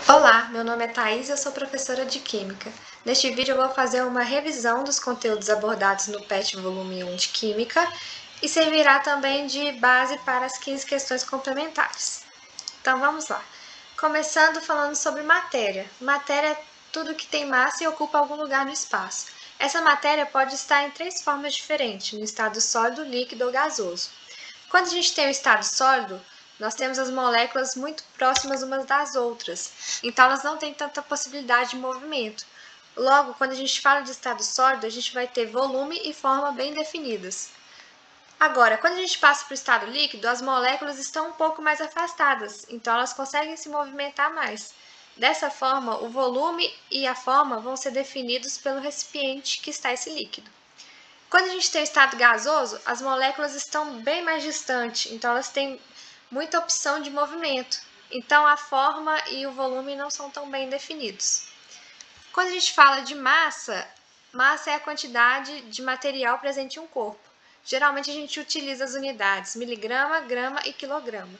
Olá, meu nome é Thaís e eu sou professora de Química. Neste vídeo eu vou fazer uma revisão dos conteúdos abordados no PET Volume 1 de Química e servirá também de base para as 15 questões complementares. Então vamos lá. Começando falando sobre matéria. Matéria é tudo que tem massa e ocupa algum lugar no espaço. Essa matéria pode estar em três formas diferentes, no estado sólido, líquido ou gasoso. Quando a gente tem o estado sólido, nós temos as moléculas muito próximas umas das outras, então elas não têm tanta possibilidade de movimento. Logo, quando a gente fala de estado sólido, a gente vai ter volume e forma bem definidas. Agora, quando a gente passa para o estado líquido, as moléculas estão um pouco mais afastadas, então elas conseguem se movimentar mais. Dessa forma, o volume e a forma vão ser definidos pelo recipiente que está esse líquido. Quando a gente tem o estado gasoso, as moléculas estão bem mais distantes, então elas têm muita opção de movimento. Então a forma e o volume não são tão bem definidos. Quando a gente fala de massa, massa é a quantidade de material presente em um corpo. Geralmente a gente utiliza as unidades miligrama, grama e quilograma.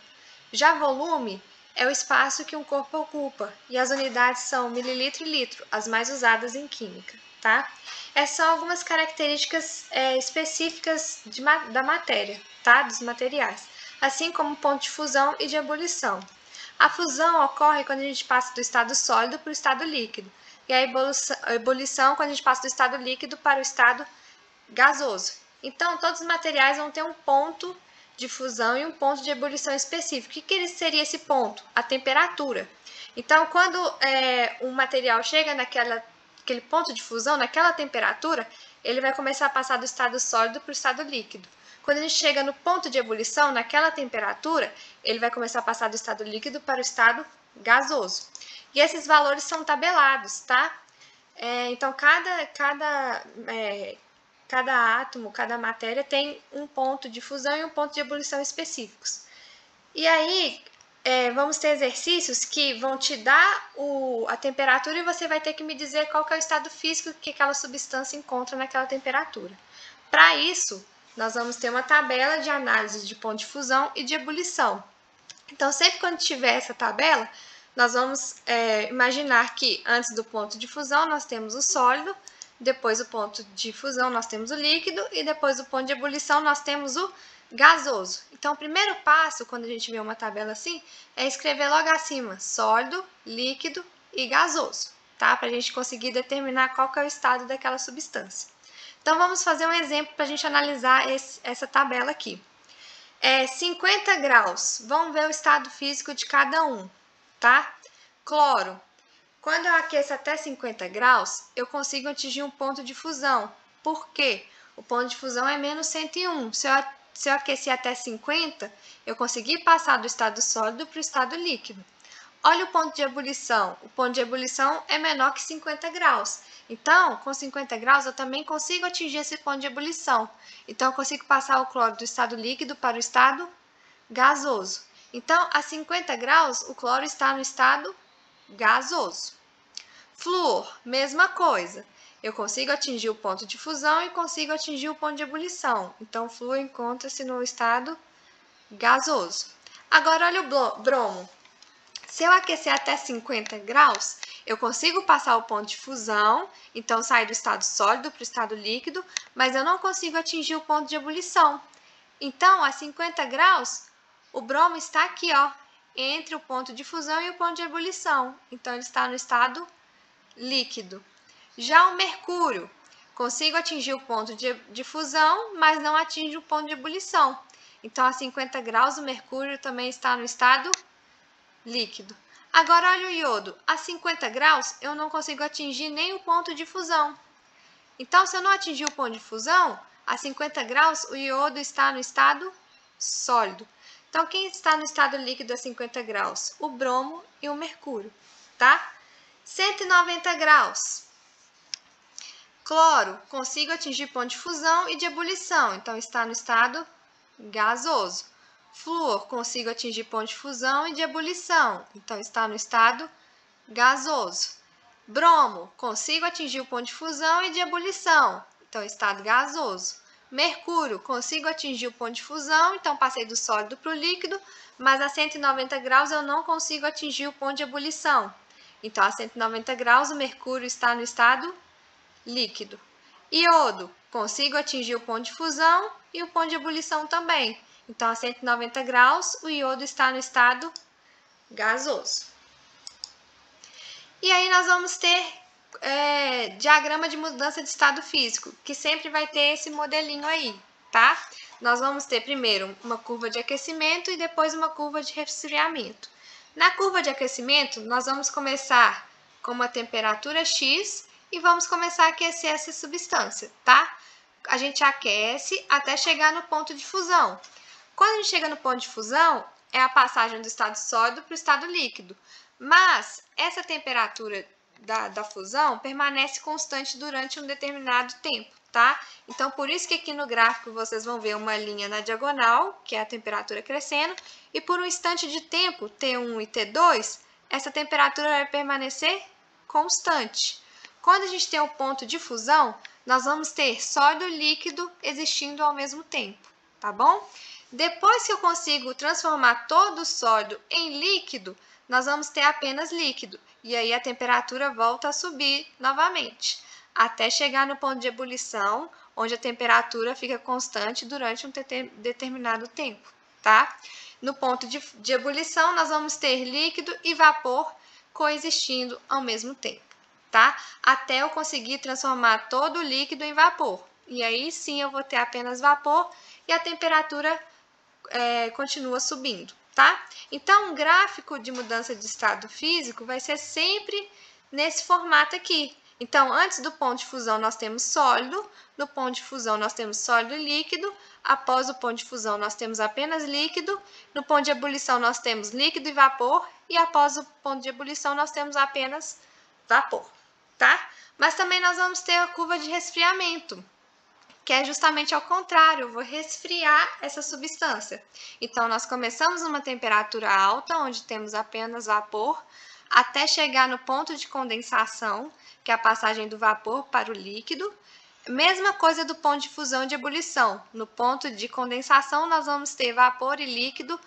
Já volume é o espaço que um corpo ocupa, e as unidades são mililitro e litro, as mais usadas em química, tá? Essas são algumas características específicas da matéria, tá? Dos materiais, assim como ponto de fusão e de ebulição. A fusão ocorre quando a gente passa do estado sólido para o estado líquido, e a ebulição quando a gente passa do estado líquido para o estado gasoso. Então, todos os materiais vão ter um ponto de fusão e um ponto de ebulição específico. O que seria esse ponto? A temperatura. Então, quando um material chega naquele ponto de fusão, naquela temperatura, ele vai começar a passar do estado sólido para o estado líquido. Quando a gente chega no ponto de ebulição, naquela temperatura, ele vai começar a passar do estado líquido para o estado gasoso. E esses valores são tabelados, tá? Então, cada átomo, cada matéria tem um ponto de fusão e um ponto de ebulição específicos. E aí, vamos ter exercícios que vão te dar a temperatura e você vai ter que me dizer qual que é o estado físico que aquela substância encontra naquela temperatura. Para isso, nós vamos ter uma tabela de análise de ponto de fusão e de ebulição. Então, sempre quando tiver essa tabela, nós vamos imaginar que antes do ponto de fusão nós temos o sólido, depois do ponto de fusão nós temos o líquido e depois do ponto de ebulição nós temos o gasoso. Então, o primeiro passo, quando a gente vê uma tabela assim, é escrever logo acima sólido, líquido e gasoso, tá? Para a gente conseguir determinar qual que é o estado daquela substância. Então, vamos fazer um exemplo para a gente analisar essa tabela aqui. 50 graus, vamos ver o estado físico de cada um, tá? Cloro. Quando eu aqueço até 50 graus, eu consigo atingir um ponto de fusão. Por quê? O ponto de fusão é menos 101. Se eu aquecer até 50, eu consegui passar do estado sólido para o estado líquido. Olha o ponto de ebulição. O ponto de ebulição é menor que 50 graus. Então, com 50 graus, eu também consigo atingir esse ponto de ebulição. Então, eu consigo passar o cloro do estado líquido para o estado gasoso. Então, a 50 graus, o cloro está no estado gasoso. Flúor, mesma coisa. Eu consigo atingir o ponto de fusão e consigo atingir o ponto de ebulição. Então, o flúor encontra-se no estado gasoso. Agora, olha o bromo. Se eu aquecer até 50 graus, eu consigo passar o ponto de fusão, então sair do estado sólido para o estado líquido, mas eu não consigo atingir o ponto de ebulição. Então, a 50 graus, o bromo está aqui, ó, entre o ponto de fusão e o ponto de ebulição. Então, ele está no estado líquido. Já o mercúrio, consigo atingir o ponto de fusão, mas não atinge o ponto de ebulição. Então, a 50 graus, o mercúrio também está no estado líquido. Agora, olha o iodo. A 50 graus, eu não consigo atingir nem o ponto de fusão. Então, se eu não atingir o ponto de fusão, a 50 graus, o iodo está no estado sólido. Então, quem está no estado líquido a 50 graus? O bromo e o mercúrio, tá? 190 graus. Cloro, consigo atingir ponto de fusão e de ebulição, então está no estado gasoso. Flúor, consigo atingir ponto de fusão e de ebulição, então está no estado gasoso. Bromo, consigo atingir o ponto de fusão e de ebulição, então estado gasoso. Mercúrio, consigo atingir o ponto de fusão, então passei do sólido para o líquido, mas a 190 graus eu não consigo atingir o ponto de ebulição. Então, a 190 graus, o mercúrio está no estado líquido. Iodo, consigo atingir o ponto de fusão e o ponto de ebulição também. Então, a 190 graus, o iodo está no estado gasoso. E aí, nós vamos ter diagrama de mudança de estado físico, que sempre vai ter esse modelinho aí, tá? Nós vamos ter primeiro uma curva de aquecimento e depois uma curva de resfriamento. Na curva de aquecimento, nós vamos começar com uma temperatura X e vamos começar a aquecer essa substância, tá? A gente aquece até chegar no ponto de fusão. Quando a gente chega no ponto de fusão, é a passagem do estado sólido para o estado líquido. Mas essa temperatura da fusão permanece constante durante um determinado tempo, tá? Então, por isso que aqui no gráfico vocês vão ver uma linha na diagonal, que é a temperatura crescendo, e por um instante de tempo, T1 e T2, essa temperatura vai permanecer constante. Quando a gente tem o ponto de fusão, nós vamos ter sólido e líquido existindo ao mesmo tempo, tá bom? Depois que eu consigo transformar todo o sólido em líquido, nós vamos ter apenas líquido, e aí a temperatura volta a subir novamente, até chegar no ponto de ebulição, onde a temperatura fica constante durante um determinado tempo, tá? No ponto de ebulição, nós vamos ter líquido e vapor coexistindo ao mesmo tempo, tá? Até eu conseguir transformar todo o líquido em vapor, e aí sim eu vou ter apenas vapor e a temperatura continua subindo, tá? Então, um gráfico de mudança de estado físico vai ser sempre nesse formato aqui. Então, antes do ponto de fusão, nós temos sólido, no ponto de fusão, nós temos sólido e líquido, após o ponto de fusão, nós temos apenas líquido, no ponto de ebulição, nós temos líquido e vapor, e após o ponto de ebulição, nós temos apenas vapor, tá? Mas também nós vamos ter a curva de resfriamento, que é justamente ao contrário, eu vou resfriar essa substância. Então, nós começamos numa temperatura alta, onde temos apenas vapor, até chegar no ponto de condensação, que é a passagem do vapor para o líquido. Mesma coisa do ponto de fusão e de ebulição. No ponto de condensação, nós vamos ter vapor e líquido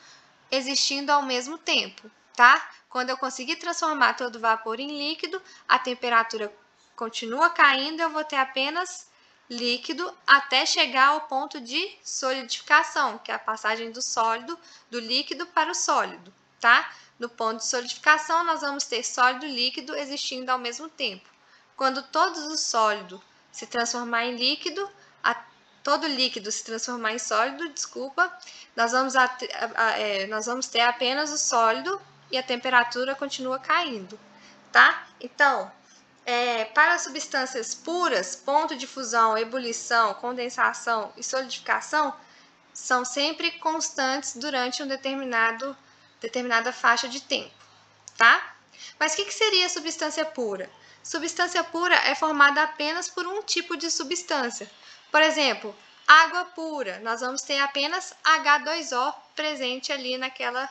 existindo ao mesmo tempo, tá? Quando eu conseguir transformar todo o vapor em líquido, a temperatura continua caindo, eu vou ter apenas líquido até chegar ao ponto de solidificação, que é a passagem do sólido, do líquido para o sólido, tá? No ponto de solidificação, nós vamos ter sólido e líquido existindo ao mesmo tempo. Quando todo o sólido se transformar em líquido, todo líquido se transformar em sólido, nós vamos ter apenas o sólido e a temperatura continua caindo, tá? Então, para substâncias puras, ponto de fusão, ebulição, condensação e solidificação são sempre constantes durante determinada faixa de tempo, tá? Mas o que seria substância pura? Substância pura é formada apenas por um tipo de substância. Por exemplo, água pura, nós vamos ter apenas H2O presente ali naquele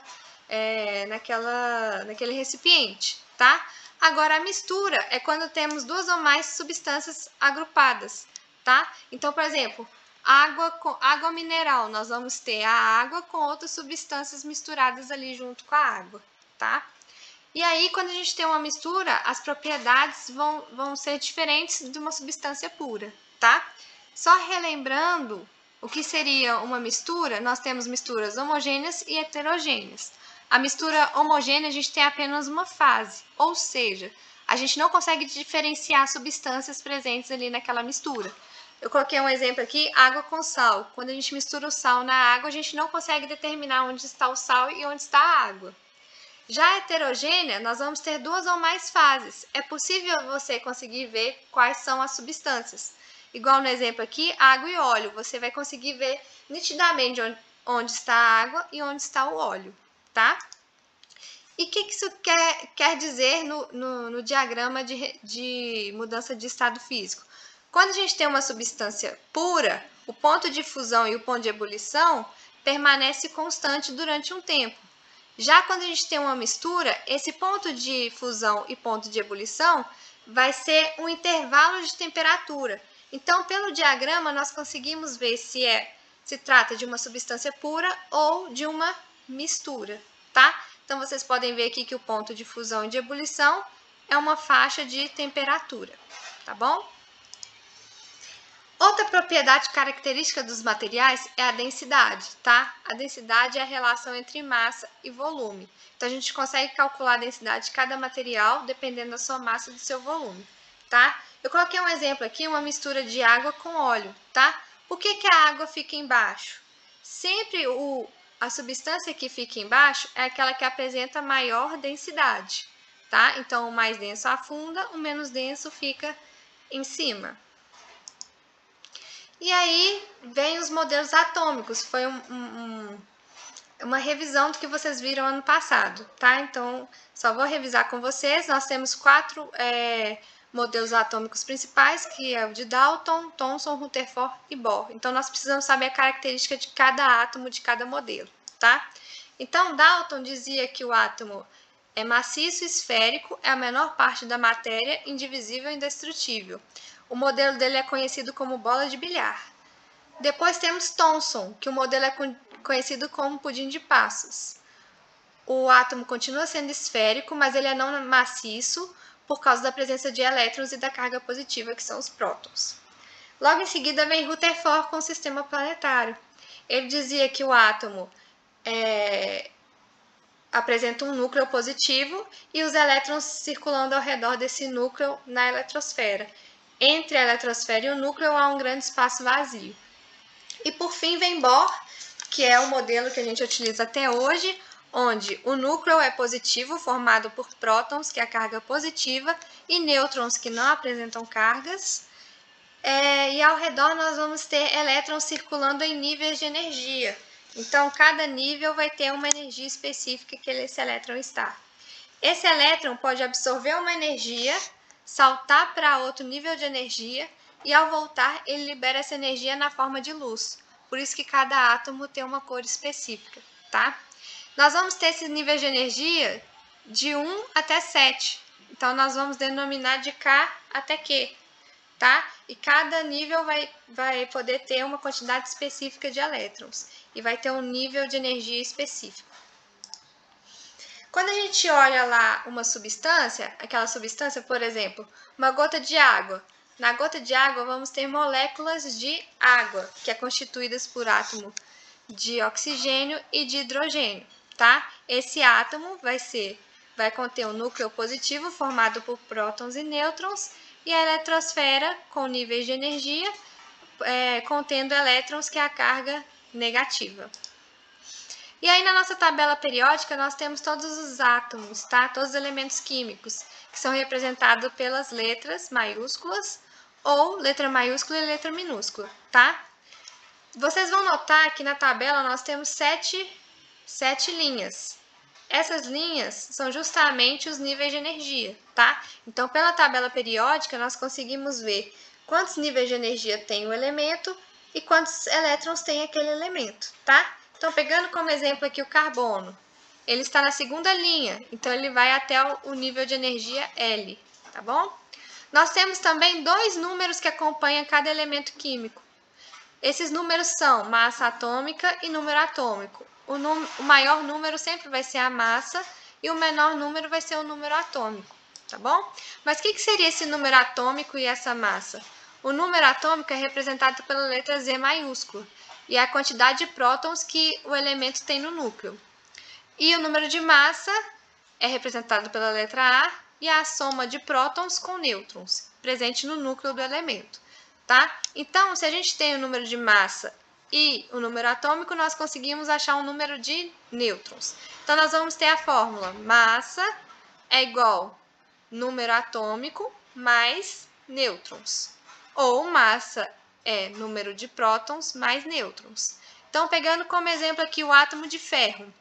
recipiente, tá? Agora, a mistura é quando temos duas ou mais substâncias agrupadas, tá? Então, por exemplo, água mineral, nós vamos ter a água com outras substâncias misturadas ali junto com a água, tá? E aí, quando a gente tem uma mistura, as propriedades vão ser diferentes de uma substância pura, tá? Só relembrando o que seria uma mistura, nós temos misturas homogêneas e heterogêneas. A mistura homogênea, a gente tem apenas uma fase, ou seja, a gente não consegue diferenciar substâncias presentes ali naquela mistura. Eu coloquei um exemplo aqui, água com sal. Quando a gente mistura o sal na água, a gente não consegue determinar onde está o sal e onde está a água. Já a heterogênea, nós vamos ter duas ou mais fases. É possível você conseguir ver quais são as substâncias. Igual no exemplo aqui, água e óleo. Você vai conseguir ver nitidamente onde está a água e onde está o óleo, tá? E o que isso quer dizer no diagrama de mudança de estado físico? Quando a gente tem uma substância pura, o ponto de fusão e o ponto de ebulição permanece constante durante um tempo. Já quando a gente tem uma mistura, esse ponto de fusão e ponto de ebulição vai ser um intervalo de temperatura. Então, pelo diagrama, nós conseguimos ver se trata de uma substância pura ou de uma mistura, tá? Então, vocês podem ver aqui que o ponto de fusão e de ebulição é uma faixa de temperatura, tá bom? Outra propriedade característica dos materiais é a densidade, tá? A densidade é a relação entre massa e volume. Então, a gente consegue calcular a densidade de cada material dependendo da sua massa e do seu volume, tá? Eu coloquei um exemplo aqui, uma mistura de água com óleo, tá? Por que que a água fica embaixo? Sempre a substância que fica embaixo é aquela que apresenta maior densidade, tá? Então, o mais denso afunda, o menos denso fica em cima. E aí vem os modelos atômicos, foi uma revisão do que vocês viram ano passado, tá? Então, só vou revisar com vocês. Nós temos 4 modelos atômicos principais, que é o de Dalton, Thomson, Rutherford e Bohr. Então, nós precisamos saber a característica de cada átomo de cada modelo, tá? Então, Dalton dizia que o átomo é maciço, esférico, é a menor parte da matéria, indivisível e indestrutível. O modelo dele é conhecido como bola de bilhar. Depois temos Thomson, que o modelo é conhecido como pudim de passas. O átomo continua sendo esférico, mas ele é não maciço por causa da presença de elétrons e da carga positiva, que são os prótons. Logo em seguida vem Rutherford com o sistema planetário. Ele dizia que o átomo apresenta um núcleo positivo e os elétrons circulando ao redor desse núcleo na eletrosfera. Entre a eletrosfera e o núcleo há um grande espaço vazio. E por fim vem Bohr, que é o modelo que a gente utiliza até hoje, onde o núcleo é positivo, formado por prótons, que é a carga positiva, e nêutrons, que não apresentam cargas. E ao redor nós vamos ter elétrons circulando em níveis de energia. Então, cada nível vai ter uma energia específica que esse elétron está. Esse elétron pode absorver uma energia, saltar para outro nível de energia e, ao voltar, ele libera essa energia na forma de luz. Por isso que cada átomo tem uma cor específica, tá? Nós vamos ter esses níveis de energia de 1 até 7. Então, nós vamos denominar de K até Q, tá? E cada nível vai poder ter uma quantidade específica de elétrons e vai ter um nível de energia específico. Quando a gente olha lá uma substância, aquela substância, por exemplo, uma gota de água. Na gota de água vamos ter moléculas de água, que é constituídas por átomo de oxigênio e de hidrogênio, tá? Esse átomo vai conter um núcleo positivo formado por prótons e nêutrons e a eletrosfera com níveis de energia contendo elétrons, que é a carga negativa. E aí na nossa tabela periódica nós temos todos os átomos, tá? Todos os elementos químicos, que são representados pelas letras maiúsculas ou letra maiúscula e letra minúscula, tá? Vocês vão notar que na tabela nós temos 7 linhas. Essas linhas são justamente os níveis de energia, tá? Então, pela tabela periódica, nós conseguimos ver quantos níveis de energia tem o elemento e quantos elétrons tem aquele elemento, tá? Então, pegando como exemplo aqui o carbono, ele está na segunda linha, então ele vai até o nível de energia L, tá bom? Nós temos também 2 números que acompanham cada elemento químico. Esses números são massa atômica e número atômico. O maior número sempre vai ser a massa e o menor número vai ser o número atômico, tá bom? Mas o que seria esse número atômico e essa massa? O número atômico é representado pela letra Z maiúscula e é a quantidade de prótons que o elemento tem no núcleo. E o número de massa é representado pela letra A e a soma de prótons com nêutrons, presente no núcleo do elemento, tá? Então, se a gente tem o número de massa e o número atômico, nós conseguimos achar um número de nêutrons. Então, nós vamos ter a fórmula massa é igual número atômico mais nêutrons. Ou massa é número de prótons mais nêutrons. Então, pegando como exemplo aqui o átomo de ferro.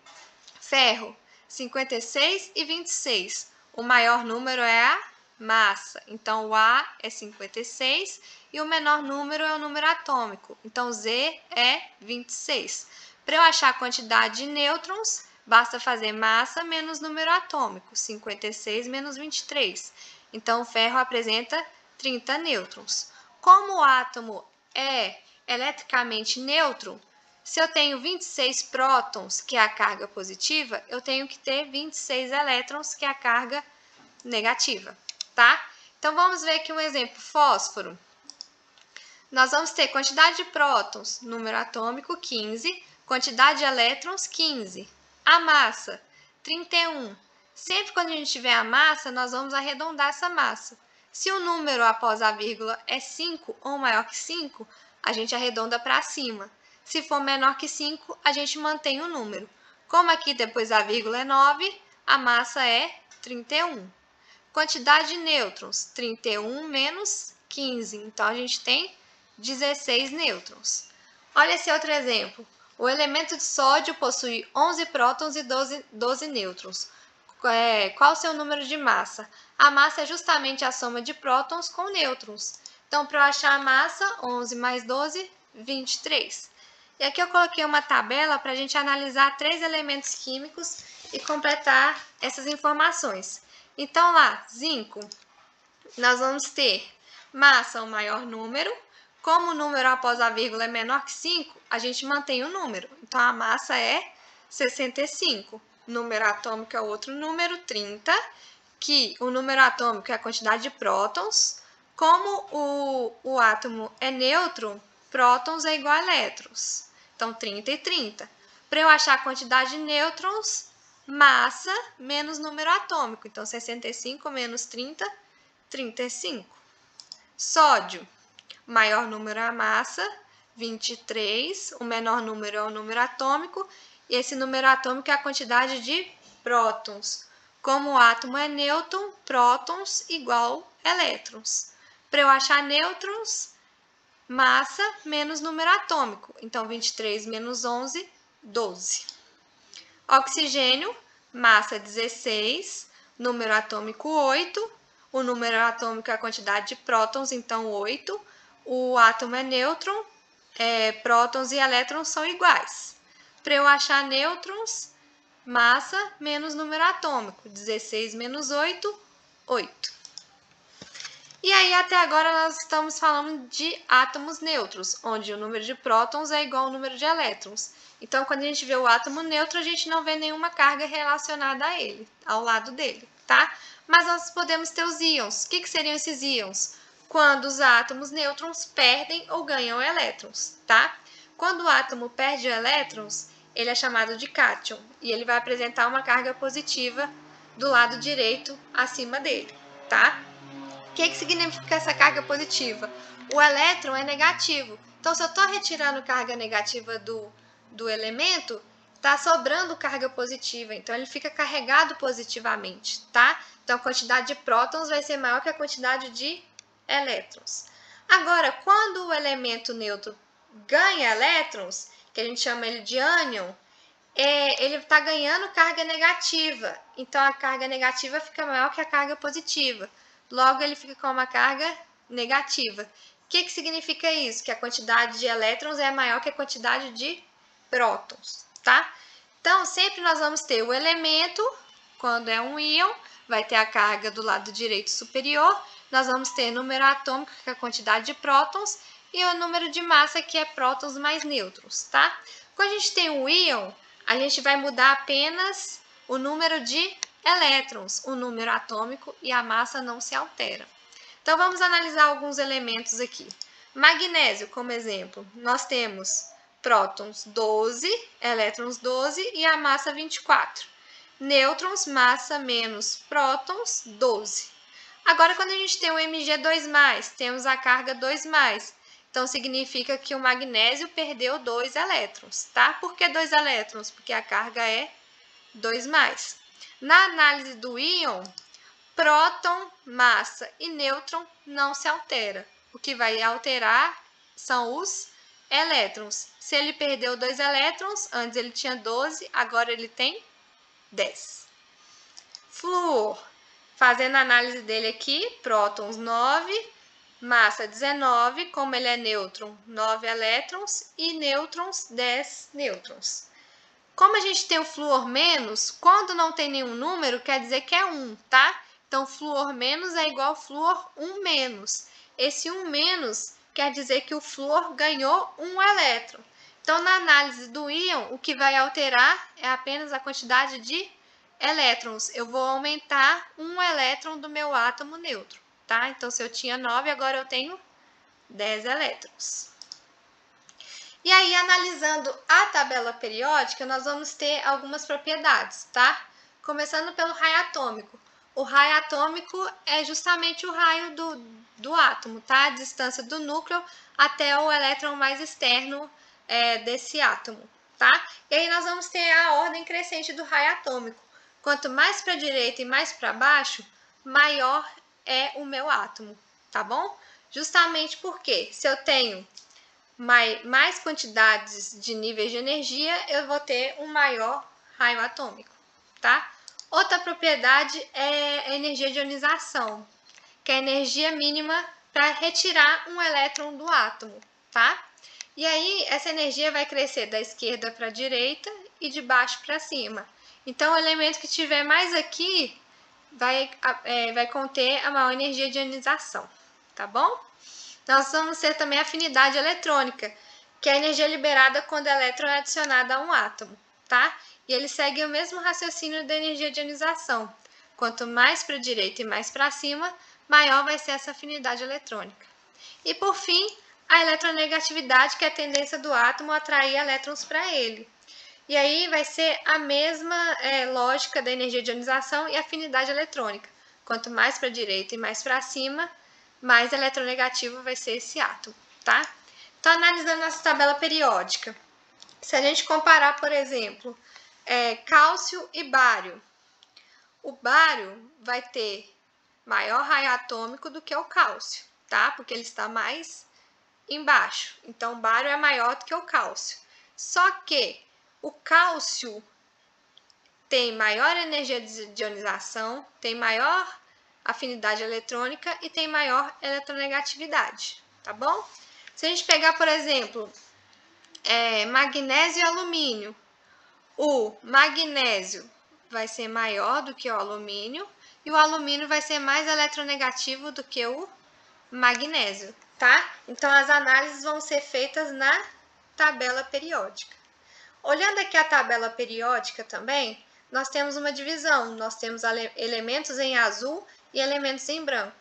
Ferro, 56 e 26. O maior número é a massa. Então, o A é 56 e o menor número é o número atômico. Então, Z é 26. Para eu achar a quantidade de nêutrons, basta fazer massa menos número atômico, 56 menos 23. Então, o ferro apresenta 30 nêutrons. Como o átomo é eletricamente neutro, se eu tenho 26 prótons, que é a carga positiva, eu tenho que ter 26 elétrons, que é a carga negativa, tá? Então, vamos ver aqui um exemplo, fósforo. Nós vamos ter quantidade de prótons, número atômico, 15, quantidade de elétrons, 15. A massa, 31. Sempre quando a gente tiver a massa, nós vamos arredondar essa massa. Se o número após a vírgula é 5 ou maior que 5, a gente arredonda para cima. Se for menor que 5, a gente mantém o número. Como aqui depois da vírgula é 9, a massa é 31. Quantidade de nêutrons, 31 menos 15. Então, a gente tem 16 nêutrons. Olha esse outro exemplo. O elemento de sódio possui 11 prótons e 12 nêutrons. Qual o seu número de massa? A massa é justamente a soma de prótons com nêutrons. Então, para eu achar a massa, 11 mais 12, 23. E aqui eu coloquei uma tabela para a gente analisar 3 elementos químicos e completar essas informações. Então, lá, zinco, nós vamos ter massa, o maior número. Como o número após a vírgula é menor que 5, a gente mantém o número. Então, a massa é 65. O número atômico é outro número, 30, que o número atômico é a quantidade de prótons. Como o átomo é neutro, prótons é igual a elétrons. Então, 30 e 30. Para eu achar a quantidade de nêutrons, massa menos número atômico. Então, 65 menos 30, 35. Sódio. O maior número é a massa, 23. O menor número é o número atômico. E esse número atômico é a quantidade de prótons. Como o átomo é nêutron, prótons igual elétrons. Para eu achar nêutrons, massa menos número atômico. Então, 23 menos 11, 12. Oxigênio, massa 16, número atômico 8. O número atômico é a quantidade de prótons, então 8. O átomo é nêutron, prótons e elétrons são iguais. Para eu achar nêutrons, massa menos número atômico, 16 menos 8, 8. E aí, até agora, nós estamos falando de átomos neutros, onde o número de prótons é igual ao número de elétrons. Então, quando a gente vê o átomo neutro, a gente não vê nenhuma carga relacionada a ele, ao lado dele, tá? Mas nós podemos ter os íons. O que seriam esses íons? Quando os átomos nêutrons perdem ou ganham elétrons, tá? Quando o átomo perde elétrons, ele é chamado de cátion, e ele vai apresentar uma carga positiva do lado direito acima dele, tá? O que significa essa carga positiva? O elétron é negativo. Então, se eu estou retirando carga negativa do elemento, está sobrando carga positiva. Então, ele fica carregado positivamente, tá? Então, a quantidade de prótons vai ser maior que a quantidade de elétrons. Agora, quando o elemento neutro ganha elétrons, que a gente chama ele de ânion, ele está ganhando carga negativa. Então, a carga negativa fica maior que a carga positiva. Logo, ele fica com uma carga negativa. O que significa isso? Que a quantidade de elétrons é maior que a quantidade de prótons, tá? Então, sempre nós vamos ter o elemento, quando é um íon, vai ter a carga do lado direito superior. Nós vamos ter número atômico, que é a quantidade de prótons, e o número de massa, que é prótons mais nêutrons, tá? Quando a gente tem um íon, a gente vai mudar apenas o número de elétrons, o número atômico e a massa não se altera. Então, vamos analisar alguns elementos aqui. Magnésio, como exemplo, nós temos prótons 12, elétrons 12 e a massa 24. Nêutrons, massa menos prótons, 12. Agora, quando a gente tem o Mg2+, temos a carga 2+. Então, significa que o magnésio perdeu 2 elétrons, tá? Por que 2 elétrons? Porque a carga é 2+. Na análise do íon, próton, massa e nêutron não se altera. O que vai alterar são os elétrons. Se ele perdeu 2 elétrons, antes ele tinha 12, agora ele tem 10. Flúor, fazendo a análise dele aqui, prótons 9, massa 19, como ele é nêutron, 9 elétrons e nêutrons, 10 nêutrons. Como a gente tem o flúor menos, quando não tem nenhum número, quer dizer que é 1, tá? Então, flúor menos é igual a flúor 1 menos. Esse 1 menos quer dizer que o flúor ganhou 1 elétron. Então, na análise do íon, o que vai alterar é apenas a quantidade de elétrons, eu vou aumentar um elétron do meu átomo neutro, tá? Então, se eu tinha 9, agora eu tenho 10 elétrons. E aí, analisando a tabela periódica, nós vamos ter algumas propriedades, tá? Começando pelo raio atômico. O raio atômico é justamente o raio do átomo, tá? A distância do núcleo até o elétron mais externo desse átomo, tá? E aí nós vamos ter a ordem crescente do raio atômico. Quanto mais para a direita e mais para baixo, maior é o meu átomo, tá bom? Justamente porque se eu tenho mais quantidades de níveis de energia, eu vou ter um maior raio atômico, tá? Outra propriedade é a energia de ionização, que é a energia mínima para retirar um elétron do átomo, tá? E aí, essa energia vai crescer da esquerda para a direita e de baixo para cima. Então, o elemento que tiver mais aqui vai conter a maior energia de ionização, tá bom? Nós vamos ter também a afinidade eletrônica, que é a energia liberada quando o elétron é adicionado a um átomo, tá? E ele segue o mesmo raciocínio da energia de ionização. Quanto mais para a direita e mais para cima, maior vai ser essa afinidade eletrônica. E por fim, a eletronegatividade, que é a tendência do átomo a atrair elétrons para ele. E aí vai ser a mesma lógica da energia de ionização e afinidade eletrônica. Quanto mais para a direita e mais para cima, mais eletronegativo vai ser esse átomo, tá? Então, analisando nossa tabela periódica, se a gente comparar, por exemplo, cálcio e bário, o bário vai ter maior raio atômico do que o cálcio, tá? Porque ele está mais embaixo. Então, o bário é maior do que o cálcio. Só que o cálcio tem maior energia de ionização, tem maior afinidade eletrônica e tem maior eletronegatividade, tá bom? Se a gente pegar, por exemplo, magnésio e alumínio, o magnésio vai ser maior do que o alumínio e o alumínio vai ser mais eletronegativo do que o magnésio, tá? Então, as análises vão ser feitas na tabela periódica. Olhando aqui a tabela periódica também, nós temos uma divisão, nós temos elementos em azul e elementos em branco.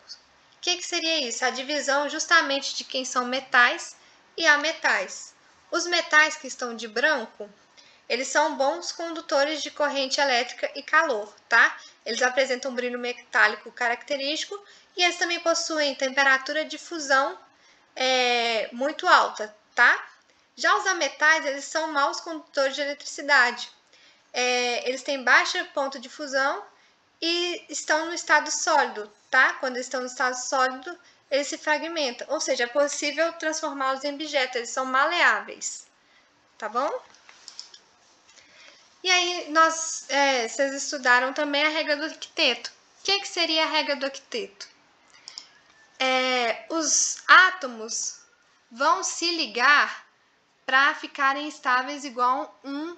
O que seria isso? A divisão justamente de quem são metais e ametais. Os metais que estão de branco, eles são bons condutores de corrente elétrica e calor, tá? Eles apresentam um brilho metálico característico e eles também possuem temperatura de fusão muito alta, tá? Já os ametais, eles são maus condutores de eletricidade. Eles têm baixo ponto de fusão e estão no estado sólido, tá? Quando estão no estado sólido, eles se fragmentam, ou seja, é possível transformá-los em objetos, eles são maleáveis, tá bom? E aí, vocês estudaram também a regra do octeto. O que seria a regra do octeto? Os átomos vão se ligar para ficarem estáveis igual um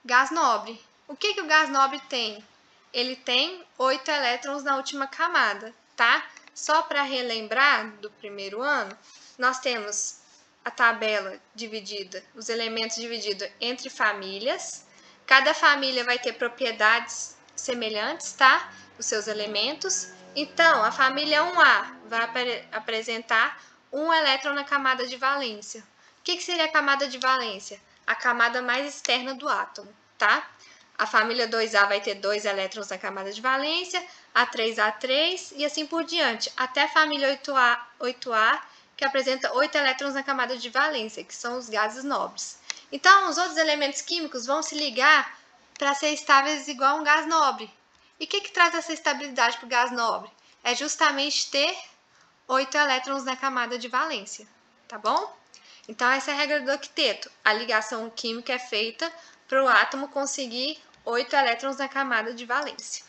gás nobre. O que o gás nobre tem? Ele tem 8 elétrons na última camada, tá? Só para relembrar do primeiro ano, nós temos a tabela dividida, os elementos divididos entre famílias. Cada família vai ter propriedades semelhantes, tá? Os seus elementos. Então, a família 1A vai apresentar um elétron na camada de valência. O que seria a camada de valência? A camada mais externa do átomo, tá? A família 2A vai ter 2 elétrons na camada de valência, a 3A 3 e assim por diante, até a família 8A, que apresenta 8 elétrons na camada de valência, que são os gases nobres. Então, os outros elementos químicos vão se ligar para ser estáveis igual a um gás nobre. E o que traz essa estabilidade para o gás nobre? É justamente ter 8 elétrons na camada de valência, tá bom? Então, essa é a regra do octeto. A ligação química é feita para o átomo conseguir 8 elétrons na camada de valência,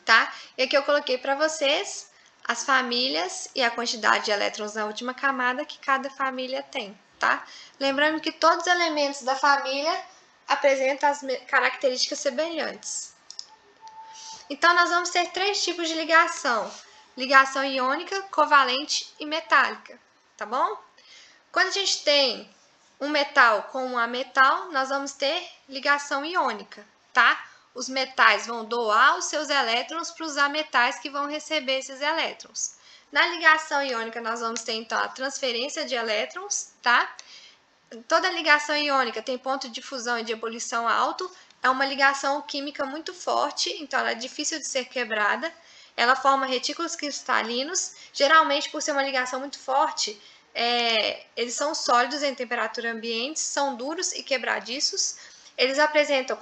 tá? E aqui eu coloquei para vocês as famílias e a quantidade de elétrons na última camada que cada família tem, tá? Lembrando que todos os elementos da família apresentam as características semelhantes. Então, nós vamos ter 3 tipos de ligação: ligação iônica, covalente e metálica, tá bom? Quando a gente tem um metal com um ametal, nós vamos ter ligação iônica, tá? os metais vão doar os seus elétrons para os ametais que vão receber esses elétrons. Na ligação iônica, nós vamos ter, então, a transferência de elétrons, tá? Toda ligação iônica tem ponto de fusão e de ebulição alto, é uma ligação química muito forte, então ela é difícil de ser quebrada. Ela forma retículos cristalinos, geralmente por ser uma ligação muito forte, eles são sólidos em temperatura ambiente, são duros e quebradiços. Eles apresentam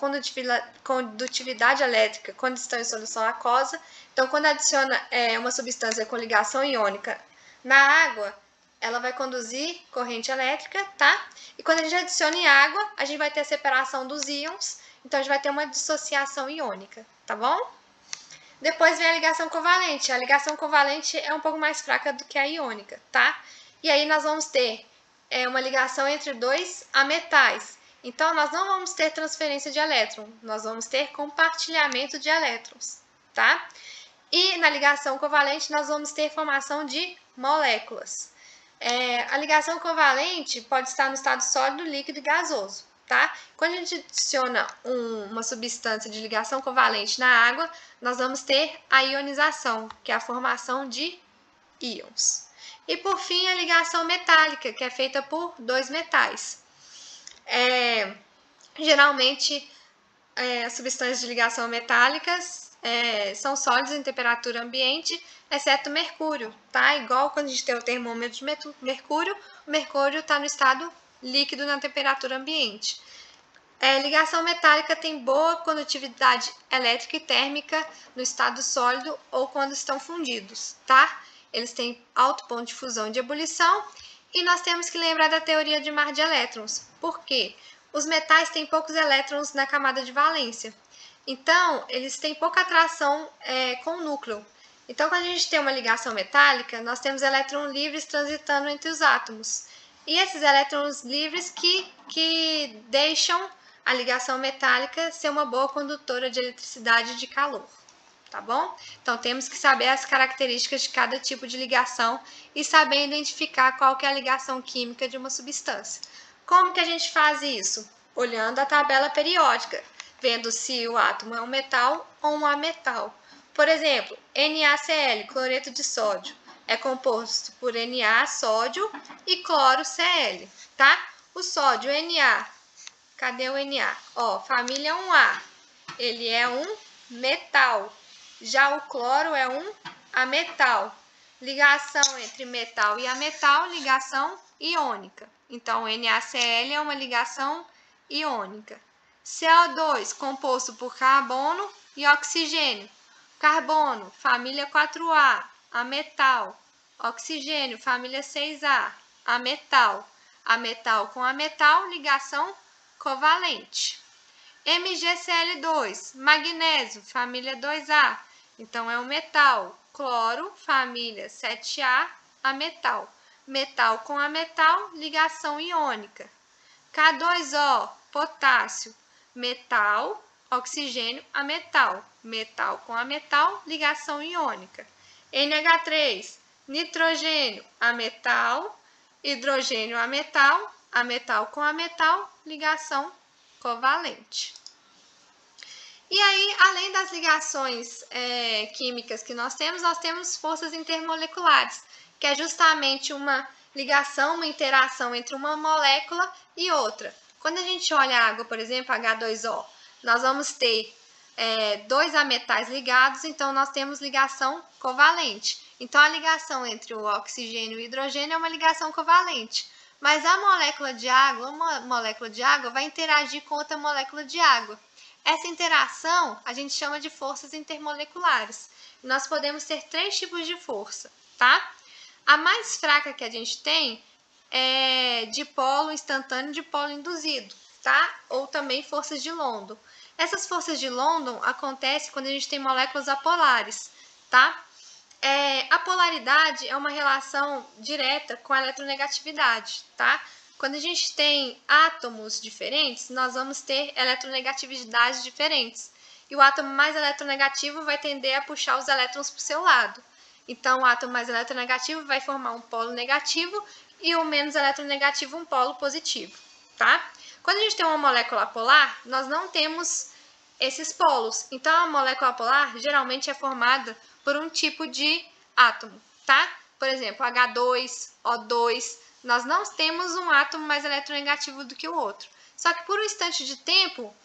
condutividade elétrica quando estão em solução aquosa. Então, quando adiciona uma substância com ligação iônica na água, ela vai conduzir corrente elétrica, tá? E quando a gente adiciona em água, a gente vai ter a separação dos íons, então a gente vai ter uma dissociação iônica, tá bom? Depois vem a ligação covalente. A ligação covalente é um pouco mais fraca do que a iônica, tá? E aí nós vamos ter uma ligação entre dois ametais. Então, nós não vamos ter transferência de elétron, nós vamos ter compartilhamento de elétrons, tá? E na ligação covalente, nós vamos ter formação de moléculas. A ligação covalente pode estar no estado sólido, líquido e gasoso, tá? Quando a gente adiciona uma substância de ligação covalente na água, nós vamos ter a ionização, que é a formação de íons. E por fim, a ligação metálica, que é feita por dois metais. Geralmente, as substâncias de ligação metálicas são sólidas em temperatura ambiente, exceto mercúrio, tá? Igual quando a gente tem o termômetro de mercúrio, o mercúrio está no estado líquido na temperatura ambiente. Ligação metálica tem boa condutividade elétrica e térmica no estado sólido ou quando estão fundidos, tá? Eles têm alto ponto de fusão e de ebulição. E nós temos que lembrar da teoria de mar de elétrons. Por quê? Os metais têm poucos elétrons na camada de valência. Então, eles têm pouca atração com o núcleo. Então, quando a gente tem uma ligação metálica, nós temos elétrons livres transitando entre os átomos. E esses elétrons livres que deixam a ligação metálica ser uma boa condutora de eletricidade e de calor. Tá bom? Então, temos que saber as características de cada tipo de ligação e saber identificar qual que é a ligação química de uma substância. Como que a gente faz isso? Olhando a tabela periódica, vendo se o átomo é um metal ou um ametal. Por exemplo, NaCl, cloreto de sódio, é composto por Na, sódio, e cloro, Cl, tá? O sódio, Na, cadê o Na? Ó, família 1A, ele é um metal. Já o cloro é um ametal. Ligação entre metal e ametal, ligação iônica. Então, NaCl é uma ligação iônica. CO2, composto por carbono e oxigênio. Carbono, família 4A, ametal. Oxigênio, família 6A, ametal. Ametal com ametal, ligação covalente. MgCl2, magnésio, família 2A. Então, é um metal. Cloro, família 7A, ametal. Metal com ametal, ligação iônica. K2O, potássio, metal, oxigênio, ametal. Metal com ametal, ligação iônica. NH3, nitrogênio, ametal, hidrogênio, ametal, ametal com ametal, ligação covalente. E aí, além das ligações químicas que nós temos forças intermoleculares, que é justamente uma ligação, uma interação entre uma molécula e outra. Quando a gente olha a água, por exemplo, H2O, nós vamos ter dois ametais ligados, então nós temos ligação covalente. Então, a ligação entre o oxigênio e o hidrogênio é uma ligação covalente. Mas a molécula de água, uma molécula de água vai interagir com outra molécula de água. Essa interação a gente chama de forças intermoleculares. Nós podemos ter três tipos de força, tá? A mais fraca que a gente tem é dipolo instantâneo e dipolo induzido, tá? Ou também forças de London. Essas forças de London acontecem quando a gente tem moléculas apolares, tá? A polaridade é uma relação direta com a eletronegatividade, tá? Quando a gente tem átomos diferentes, nós vamos ter eletronegatividades diferentes. E o átomo mais eletronegativo vai tender a puxar os elétrons para o seu lado. Então, o átomo mais eletronegativo vai formar um polo negativo e o menos eletronegativo um polo positivo, tá? Quando a gente tem uma molécula polar, nós não temos esses polos. Então, a molécula polar geralmente é formada por um tipo de átomo, tá? Por exemplo, H2, O2, nós não temos um átomo mais eletronegativo do que o outro. Só que por um instante de tempo,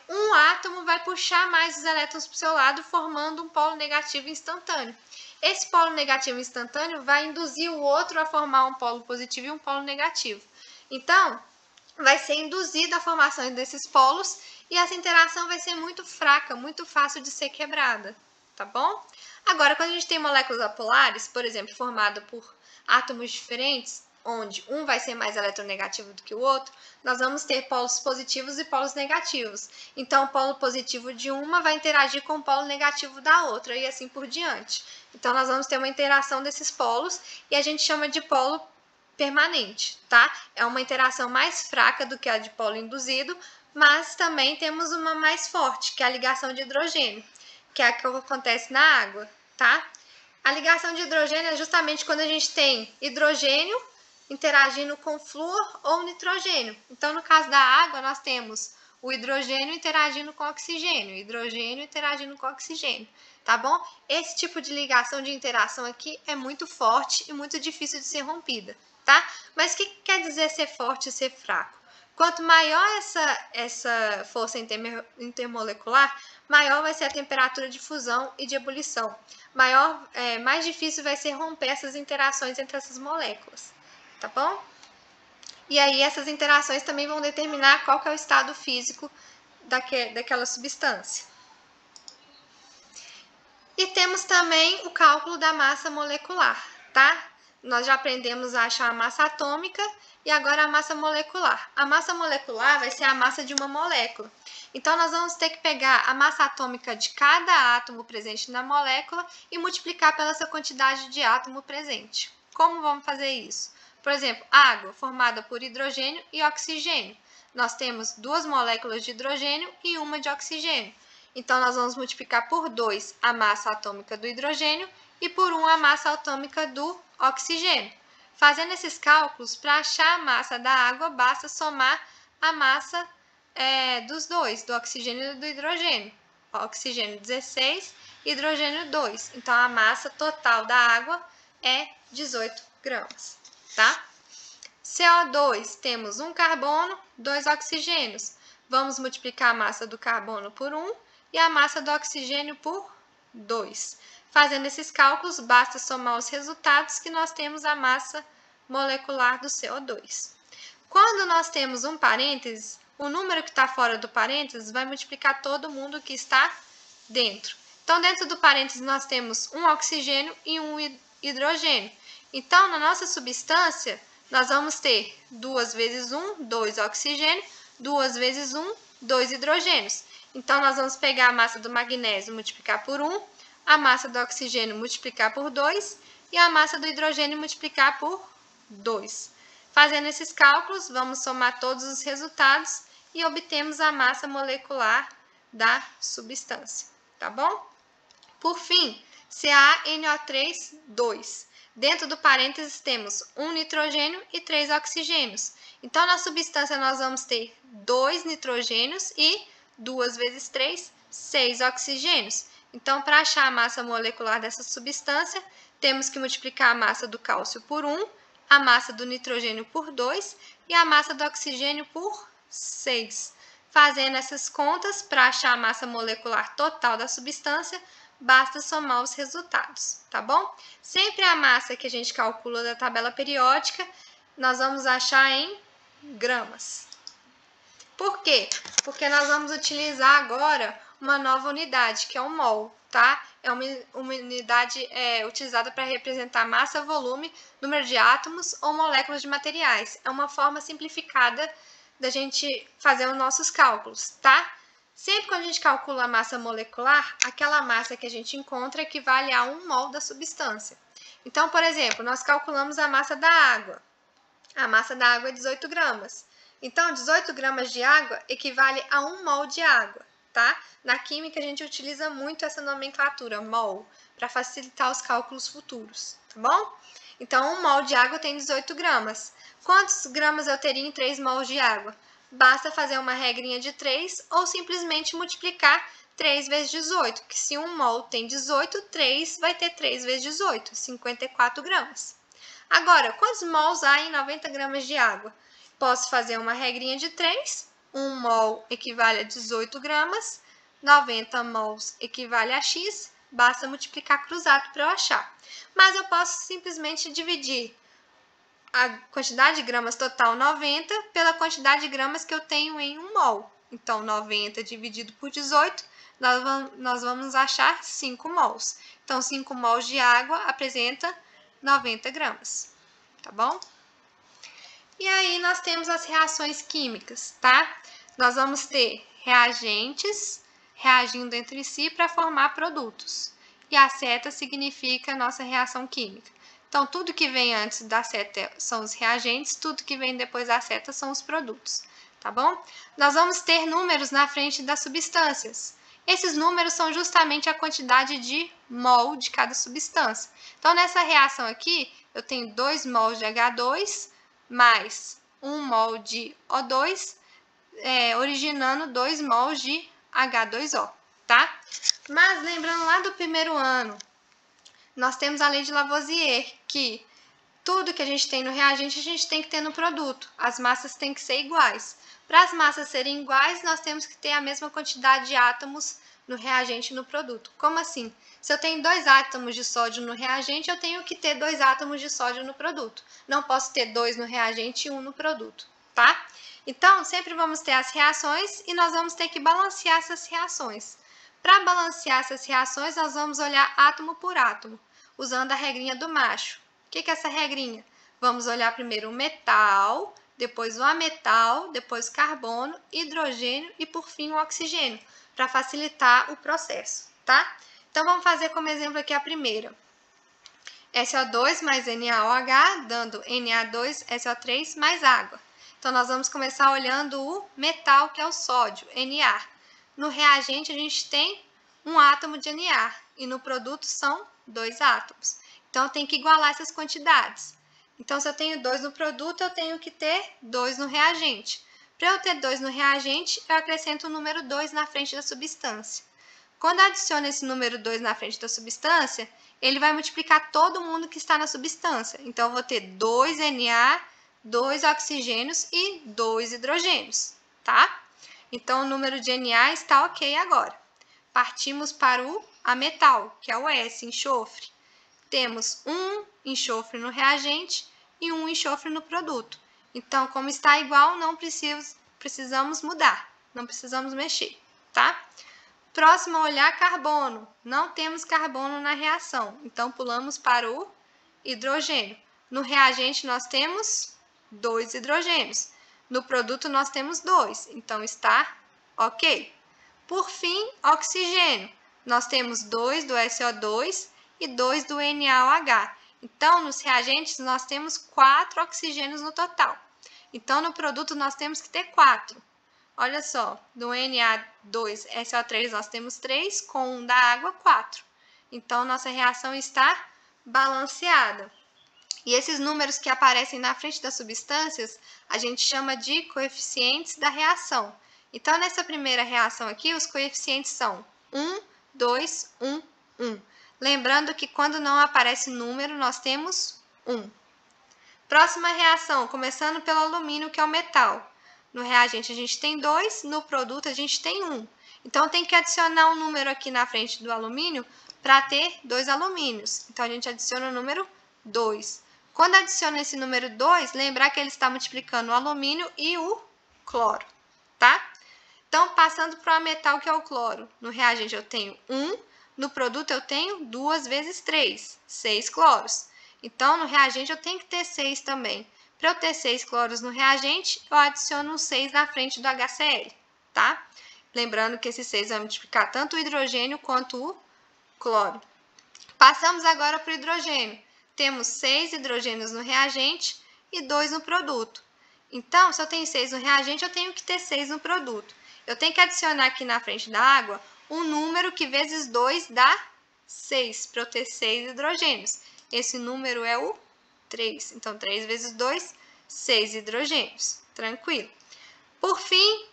um átomo vai puxar mais os elétrons para o seu lado, formando um polo negativo instantâneo. Esse polo negativo instantâneo vai induzir o outro a formar um polo positivo e um polo negativo. Então, vai ser induzida a formação desses polos e essa interação vai ser muito fraca, muito fácil de ser quebrada, tá bom? Agora, quando a gente tem moléculas apolares, por exemplo, formada por átomos diferentes, onde um vai ser mais eletronegativo do que o outro, nós vamos ter polos positivos e polos negativos. Então, o polo positivo de uma vai interagir com o polo negativo da outra e assim por diante. Então, nós vamos ter uma interação desses polos e a gente chama de polo permanente, tá? É uma interação mais fraca do que a de polo induzido, mas também temos uma mais forte, que é a ligação de hidrogênio, que é a que acontece na água, tá? A ligação de hidrogênio é justamente quando a gente tem hidrogênio interagindo com flúor ou nitrogênio. Então, no caso da água, nós temos o hidrogênio interagindo com oxigênio, hidrogênio interagindo com oxigênio, tá bom? Esse tipo de ligação de interação aqui é muito forte e muito difícil de ser rompida, tá? Mas o que quer dizer ser forte e ser fraco? Quanto maior essa força intermolecular, maior vai ser a temperatura de fusão e de ebulição. Mais difícil vai ser romper essas interações entre essas moléculas, tá bom? E aí essas interações também vão determinar qual que é o estado físico daquela substância. E temos também o cálculo da massa molecular, tá? Nós já aprendemos a achar a massa atômica e agora a massa molecular. A massa molecular vai ser a massa de uma molécula. Então, nós vamos ter que pegar a massa atômica de cada átomo presente na molécula e multiplicar pela essa quantidade de átomo presente. Como vamos fazer isso? Por exemplo, água formada por hidrogênio e oxigênio. Nós temos 2 moléculas de hidrogênio e uma de oxigênio. Então, nós vamos multiplicar por 2 a massa atômica do hidrogênio e por 1 a massa atômica do oxigênio. Fazendo esses cálculos, para achar a massa da água, basta somar a massa dos dois, do oxigênio e do hidrogênio. Oxigênio 16, hidrogênio 2. Então, a massa total da água é 18 gramas, tá? CO2, temos 1 carbono, 2 oxigênios. Vamos multiplicar a massa do carbono por 1 e a massa do oxigênio por 2. Fazendo esses cálculos, basta somar os resultados que nós temos a massa molecular do CO2. Quando nós temos um parênteses, o número que está fora do parênteses vai multiplicar todo mundo que está dentro. Então, dentro do parênteses, nós temos um oxigênio e um hidrogênio. Então, na nossa substância, nós vamos ter 2 vezes 1, 2 oxigênio, 2 vezes 1, 2 hidrogênios. Então, nós vamos pegar a massa do magnésio e multiplicar por 1, a massa do oxigênio multiplicar por 2 e a massa do hidrogênio multiplicar por 2. Fazendo esses cálculos, vamos somar todos os resultados e obtemos a massa molecular da substância, tá bom? Por fim, CaNO3, 2. Dentro do parênteses temos 1 nitrogênio e 3 oxigênios. Então, na substância, nós vamos ter 2 nitrogênios e 2 vezes 3, 6 oxigênios. Então, para achar a massa molecular dessa substância, temos que multiplicar a massa do cálcio por 1, a massa do nitrogênio por 2 e a massa do oxigênio por 6. Fazendo essas contas, para achar a massa molecular total da substância, basta somar os resultados, tá bom? Sempre a massa que a gente calcula da tabela periódica, nós vamos achar em gramas. Por quê? Porque nós vamos utilizar agora uma nova unidade, que é o mol, tá? É uma unidade utilizada para representar massa, volume, número de átomos ou moléculas de materiais. É uma forma simplificada da gente fazer os nossos cálculos, tá? Sempre quando a gente calcula a massa molecular, aquela massa que a gente encontra equivale a 1 mol da substância. Então, por exemplo, nós calculamos a massa da água. A massa da água é 18 gramas. Então, 18 gramas de água equivale a 1 mol de água, tá? Na química, a gente utiliza muito essa nomenclatura, mol, para facilitar os cálculos futuros, tá bom? Então, 1 mol de água tem 18 gramas. Quantos gramas eu teria em 3 mols de água? basta fazer uma regrinha de 3 ou simplesmente multiplicar 3 vezes 18, que se 1 mol tem 18, 3 vai ter 3 vezes 18, 54 gramas. Agora, quantos mols há em 90 gramas de água? Posso fazer uma regrinha de 3, 1 mol equivale a 18 gramas, 90 mols equivale a X, basta multiplicar cruzado para eu achar. Mas eu posso simplesmente dividir a quantidade de gramas total 90 pela quantidade de gramas que eu tenho em 1 mol. Então, 90 dividido por 18, nós vamos achar 5 mols. Então, 5 mols de água apresenta 90 gramas, tá bom? E aí, nós temos as reações químicas, tá? Nós vamos ter reagentes reagindo entre si para formar produtos. E a seta significa nossa reação química. Então, tudo que vem antes da seta são os reagentes, tudo que vem depois da seta são os produtos, tá bom? Nós vamos ter números na frente das substâncias. Esses números são justamente a quantidade de mol de cada substância. Então, nessa reação aqui, eu tenho 2 mols de H2 mais 1 mol de O2, originando 2 mols de H2O, tá? Mas, lembrando lá do primeiro ano, nós temos a lei de Lavoisier, que tudo que a gente tem no reagente, a gente tem que ter no produto. As massas têm que ser iguais. Para as massas serem iguais, nós temos que ter a mesma quantidade de átomos no reagente e no produto. Como assim? Se eu tenho 2 átomos de sódio no reagente, eu tenho que ter 2 átomos de sódio no produto. Não posso ter 2 no reagente e 1 no produto, tá? Então, sempre vamos ter as reações e nós vamos ter que balancear essas reações. Para balancear essas reações, nós vamos olhar átomo por átomo, usando a regrinha do macho. O que é essa regrinha? Vamos olhar primeiro o metal, depois o ametal, depois o carbono, hidrogênio e, por fim, o oxigênio, para facilitar o processo, tá? Então, vamos fazer como exemplo aqui a primeira. SO2 mais NaOH, dando Na2SO3 mais água. Então, nós vamos começar olhando o metal, que é o sódio, Na. No reagente, a gente tem um átomo de Na e no produto são 2 átomos. Então, eu tenho que igualar essas quantidades. Então, se eu tenho 2 no produto, eu tenho que ter 2 no reagente. Para eu ter 2 no reagente, eu acrescento o número 2 na frente da substância. Quando eu adiciono esse número 2 na frente da substância, ele vai multiplicar todo mundo que está na substância. Então, eu vou ter 2 Na, 2 oxigênios e 2 hidrogênios, tá? Então, o número de Na está ok agora. Partimos para o ametal, que é o S, enxofre. Temos um enxofre no reagente e um enxofre no produto. Então, como está igual, não precisamos mudar, não precisamos mexer, tá? Próximo a olhar carbono. Não temos carbono na reação, então pulamos para o hidrogênio. No reagente nós temos 2 hidrogênios. No produto nós temos 2, então está ok. Por fim, oxigênio. Nós temos 2 do SO2 e 2 do NaOH. Então, nos reagentes, nós temos 4 oxigênios no total. Então, no produto, nós temos que ter 4. Olha só, do Na2SO3 nós temos 3, com 1 da água, 4. Então, nossa reação está balanceada. E esses números que aparecem na frente das substâncias, a gente chama de coeficientes da reação. Então, nessa primeira reação aqui, os coeficientes são 1, 2, 1, 1. Lembrando que quando não aparece número, nós temos 1. Próxima reação, começando pelo alumínio, que é o metal. No reagente a gente tem 2, no produto a gente tem 1. Então, tem que adicionar um número aqui na frente do alumínio para ter 2 alumínios. Então, a gente adiciona o número 2. Quando adiciona esse número 2, lembrar que ele está multiplicando o alumínio e o cloro, tá? Então, passando para o ametal, que é o cloro. No reagente eu tenho 1, no produto eu tenho 2 vezes 3, 6 cloros. Então, no reagente eu tenho que ter 6 também. Para eu ter 6 cloros no reagente, eu adiciono um 6 na frente do HCl, tá? Lembrando que esse 6 vai multiplicar tanto o hidrogênio quanto o cloro. Passamos agora para o hidrogênio. Temos 6 hidrogênios no reagente e 2 no produto. Então, se eu tenho 6 no reagente, eu tenho que ter 6 no produto. Eu tenho que adicionar aqui na frente da água um número que vezes 2 dá 6, para eu ter 6 hidrogênios. Esse número é o 3. Então, 3 vezes 2, 6 hidrogênios. Tranquilo. Por fim,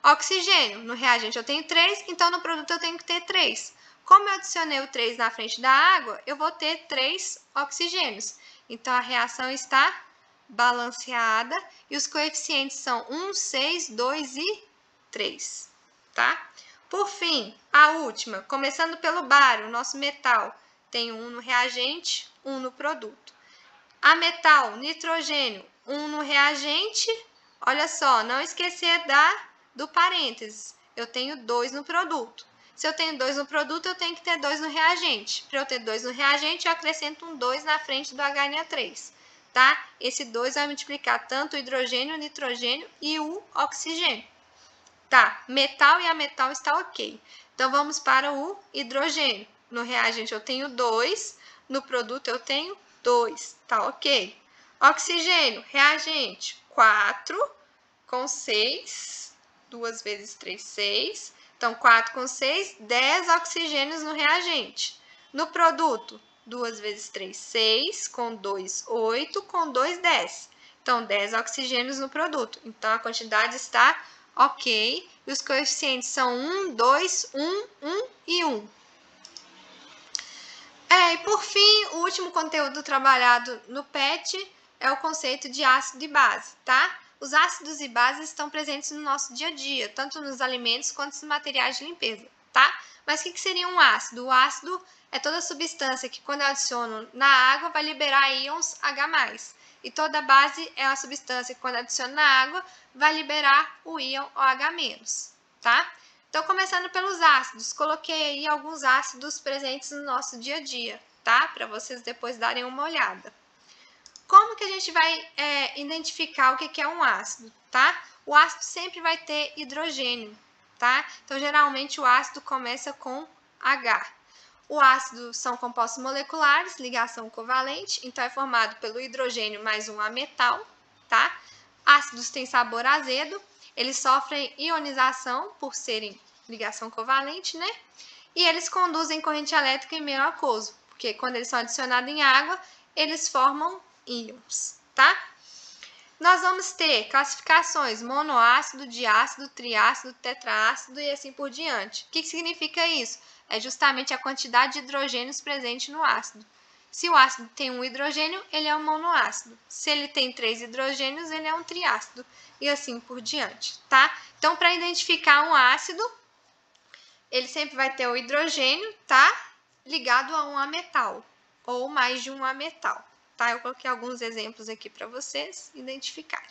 oxigênio. No reagente eu tenho 3, então no produto eu tenho que ter 3. Como eu adicionei o 3 na frente da água, eu vou ter 3 oxigênios. Então, a reação está balanceada e os coeficientes são 1, 6, 2 e 3, tá? Por fim, a última, começando pelo bário, o nosso metal, tem 1 no reagente, 1 no produto. A metal, nitrogênio, 1 no reagente, olha só, não esquecer do parênteses, eu tenho 2 no produto. Se eu tenho 2 no produto, eu tenho que ter 2 no reagente. Para eu ter 2 no reagente, eu acrescento um 2 na frente do HNO3, tá? Esse 2 vai multiplicar tanto o hidrogênio, o nitrogênio e o oxigênio. Tá, metal e ametal está ok. Então, vamos para o hidrogênio. No reagente eu tenho 2, no produto eu tenho 2, tá ok. Oxigênio, reagente, 4 com 6, 2 vezes 3, 6. Então, 4 com 6, 10 oxigênios no reagente. No produto, 2 vezes 3, 6, com 2, 8, com 2, 10. Então, 10 oxigênios no produto. Então, a quantidade está ok. E os coeficientes são 1, 2, 1, 1 e 1. E por fim, o último conteúdo trabalhado no PET é o conceito de ácido e base, tá? Os ácidos e bases estão presentes no nosso dia a dia, tanto nos alimentos quanto nos materiais de limpeza, tá? Mas o que seria um ácido? O ácido é toda substância que, quando eu adiciono na água, vai liberar íons H+. E toda base é uma substância que, quando adiciono na água, vai liberar o íon OH-, tá? Então, começando pelos ácidos, coloquei aí alguns ácidos presentes no nosso dia a dia, tá? Para vocês depois darem uma olhada. Como que a gente vai identificar o que é um ácido, tá? O ácido sempre vai ter hidrogênio, tá? Então, geralmente, o ácido começa com H. O ácido são compostos moleculares, ligação covalente, então é formado pelo hidrogênio mais um ametal, tá? Ácidos têm sabor azedo, eles sofrem ionização por serem ligação covalente, né? E eles conduzem corrente elétrica em meio aquoso, porque quando eles são adicionados em água, eles formam íons, tá? Nós vamos ter classificações monoácido, diácido, triácido, tetraácido e assim por diante. O que significa isso? É justamente a quantidade de hidrogênios presente no ácido. Se o ácido tem um hidrogênio, ele é um monoácido. Se ele tem 3 hidrogênios, ele é um triácido. E assim por diante, tá? Então, para identificar um ácido, ele sempre vai ter o hidrogênio, tá? Ligado a um ametal, ou mais de um ametal, tá? Eu coloquei alguns exemplos aqui para vocês identificarem.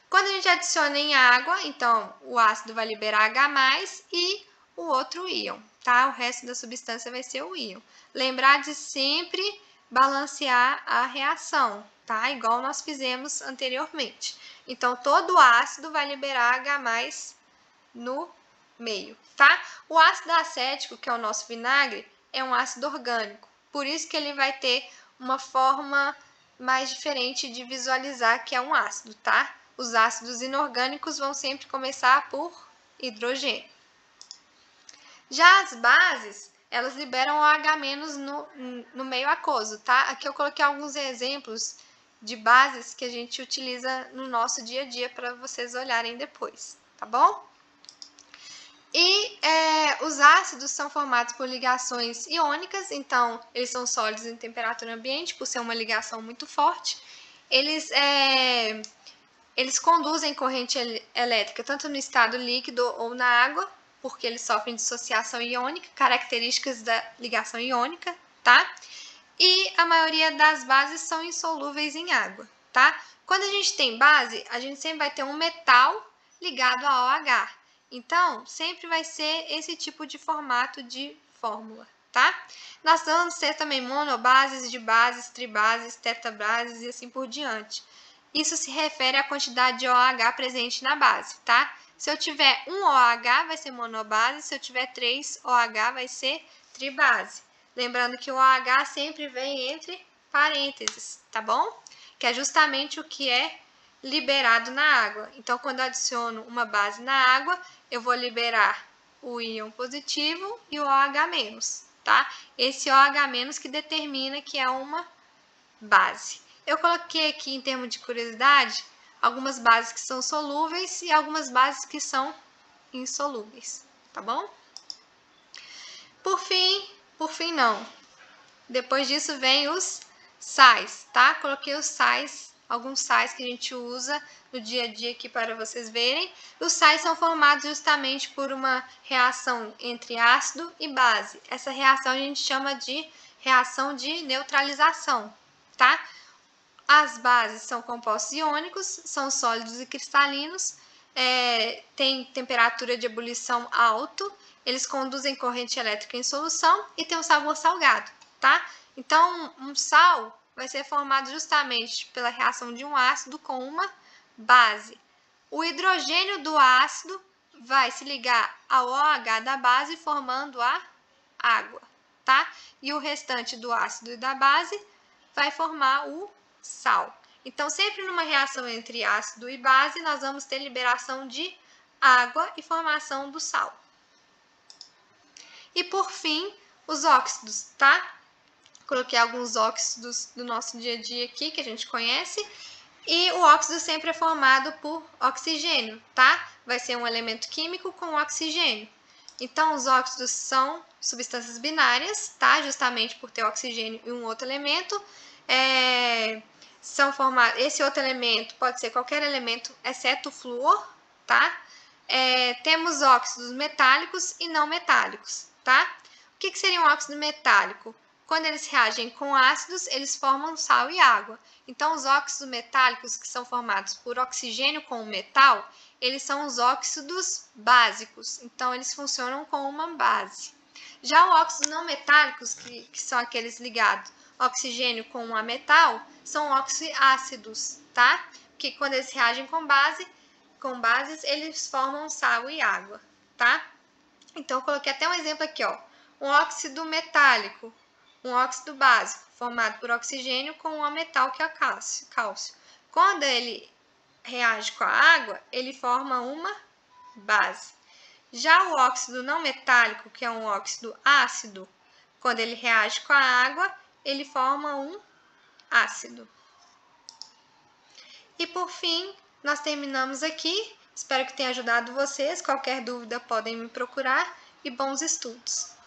Quando a gente adiciona em água, então, o ácido vai liberar H+, e o outro íon, tá? O resto da substância vai ser o íon. Lembrar de sempre balancear a reação, tá? Igual nós fizemos anteriormente. Então, todo ácido vai liberar H+ no meio, tá? O ácido acético, que é o nosso vinagre, é um ácido orgânico. Por isso que ele vai ter uma forma mais diferente de visualizar que é um ácido, tá? Os ácidos inorgânicos vão sempre começar por hidrogênio. Já as bases, elas liberam OH- no meio aquoso, tá? Aqui eu coloquei alguns exemplos de bases que a gente utiliza no nosso dia a dia para vocês olharem depois, tá bom? E os ácidos são formados por ligações iônicas, então eles são sólidos em temperatura ambiente, por ser uma ligação muito forte. Eles conduzem corrente elétrica tanto no estado líquido ou na água, porque eles sofrem dissociação iônica, características da ligação iônica, tá? E a maioria das bases são insolúveis em água, tá? Quando a gente tem base, a gente sempre vai ter um metal ligado a OH. Então, sempre vai ser esse tipo de formato de fórmula, tá? Nós vamos ter também monobases, dibases, tribases, tetabases e assim por diante. Isso se refere à quantidade de OH presente na base, tá? Se eu tiver um OH, vai ser monobase. Se eu tiver 3 OH, vai ser tribase. Lembrando que o OH sempre vem entre parênteses, tá bom? Que é justamente o que é liberado na água. Então, quando eu adiciono uma base na água, eu vou liberar o íon positivo e o OH-, tá? Esse OH- que determina que é uma base. Eu coloquei aqui, em termos de curiosidade, algumas bases que são solúveis e algumas bases que são insolúveis, tá bom? Por fim não. Depois disso vem os sais, tá? Coloquei os sais, alguns sais que a gente usa no dia a dia aqui para vocês verem. Os sais são formados justamente por uma reação entre ácido e base. Essa reação a gente chama de reação de neutralização, tá? As bases são compostos iônicos, são sólidos e cristalinos, têm temperatura de ebulição alto, eles conduzem corrente elétrica em solução e têm um sabor salgado, tá? Então, um sal vai ser formado justamente pela reação de um ácido com uma base. O hidrogênio do ácido vai se ligar ao OH da base, formando a água, tá? E o restante do ácido e da base vai formar o sal. Então, sempre numa reação entre ácido e base, nós vamos ter liberação de água e formação do sal. E por fim, os óxidos, tá? Coloquei alguns óxidos do nosso dia a dia aqui, que a gente conhece. E o óxido sempre é formado por oxigênio, tá? Vai ser um elemento químico com oxigênio. Então, os óxidos são substâncias binárias, tá? Justamente por ter oxigênio e um outro elemento. São formados, esse outro elemento pode ser qualquer elemento, exceto o flúor, tá? Temos óxidos metálicos e não metálicos, tá? O que seria um óxido metálico? Quando eles reagem com ácidos, eles formam sal e água. Então, os óxidos metálicos que são formados por oxigênio com o metal, eles são os óxidos básicos. Então, eles funcionam como uma base. Já os óxidos não metálicos, que são aqueles ligados oxigênio com a metal, são oxiácidos, tá? Porque quando eles reagem com bases, eles formam sal e água, tá? Então, eu coloquei até um exemplo aqui, ó. Um óxido metálico, um óxido básico, formado por oxigênio com um metal que é o cálcio. Quando ele reage com a água, ele forma uma base. Já o óxido não metálico, que é um óxido ácido, quando ele reage com a água, ele forma um ácido. E por fim, nós terminamos aqui. Espero que tenha ajudado vocês. Qualquer dúvida podem me procurar e bons estudos!